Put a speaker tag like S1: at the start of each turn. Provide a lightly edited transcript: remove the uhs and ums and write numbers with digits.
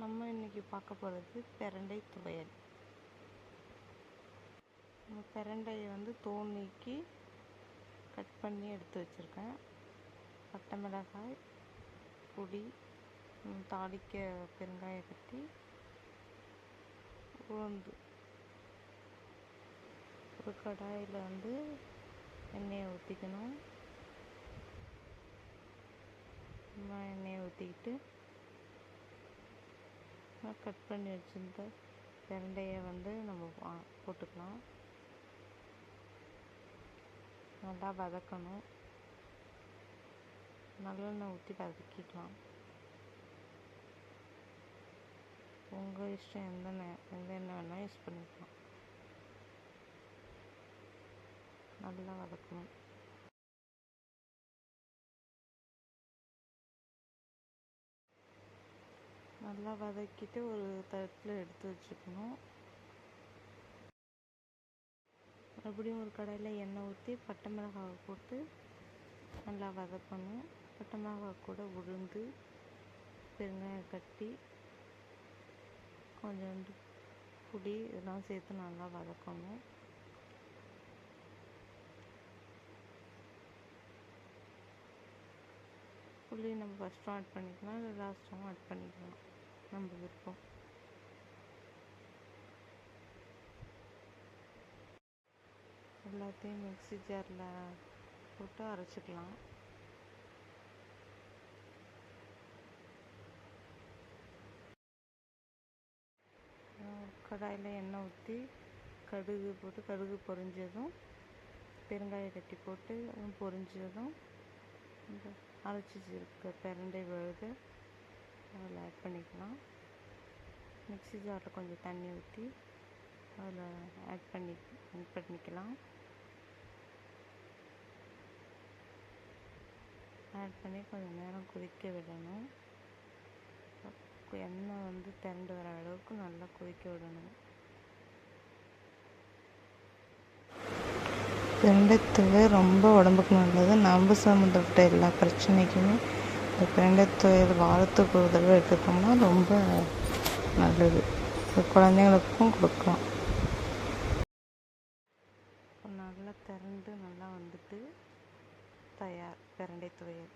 S1: நம்ம இன்றைக்கி பார்க்க போகிறது பிரண்டை துவையல். பிரண்டையை தோல் நீக்கி கட் பண்ணி எடுத்து வச்சுருக்கேன். பட்டை மிளகாய், பொடி, தாளிக்க பெருங்காய கட்டி, உளுந்து. ஒரு கடாயில் எண்ணெயை ஊற்றிக்கணும். எண்ணெயை ஊற்றிக்கிட்டு கட் பண்ணி வச்சுருந்த பிரண்டையை நம்ம போட்டுக்கலாம். நல்லா வதக்கணும். நல்லெண்ணெய் ஊற்றி வதக்கிக்கலாம். உங்கள் இஷ்டம், எந்த எண்ணெய் வேணால் யூஸ் பண்ணிக்கலாம். நல்லா வதக்கணும். நல்லா வதக்கிட்டு ஒரு தட்டில் எடுத்து வச்சுக்கணும். மறுபடியும் ஒரு கடாயில் எண்ணெய் ஊற்றி பட்டை மிளகாவை போட்டு நல்லா வதக்கணும். பட்டை மிளகாய் கூட உளுந்து, பெருங்காயம் கட்டி, கொஞ்சோண்டு பொடி இதெல்லாம் சேர்த்து நல்லா வதக்கணும். புளி நம்ம ஃபஸ்ட்டும் ஆட் பண்ணிக்கலாம், இல்லை லாஸ்ட்டும் ஆட் பண்ணிக்கலாம், நம்ம விருப்பம். எல்லாத்தையும் மிக்ஸி ஜாரில் போட்டு அரைச்சிக்கலாம். கடாயில் எண்ணெய் ஊற்றி கடுகு போட்டு, கடுகு பொரிஞ்சதும் பெருங்காய கட்டி போட்டு பொரிஞ்சதும் அரைச்சி வச்சிருக்க பிரண்டை விழுது அதில் ஆட் பண்ணிக்கலாம். மிக்ஸி ஜாரில் கொஞ்சம் தண்ணி ஊற்றி அதில் ஆட் பண்ணிக்கலாம். ஆட் பண்ணி கொஞ்சம் நேரம் கொதிக்க விடணும். எண்ணெய் திரண்டு வர அளவுக்கு நல்லா கொதிக்க விடணும். பிரண்டை துவையல் ரொம்ப உடம்புக்கு நல்லது. நம்ம சம்மந்தப்பட்ட எல்லா பிரச்சனைக்குமே இந்த பிரண்டை துவையல் வாரத்துக்கு ஒரு தடவை எடுத்துட்டோம்னா ரொம்ப நல்லது. குழந்தைங்களுக்கும் கொடுக்கலாம். நல்லா திரண்டு நல்லா தயார் பிரண்டை துவையல்.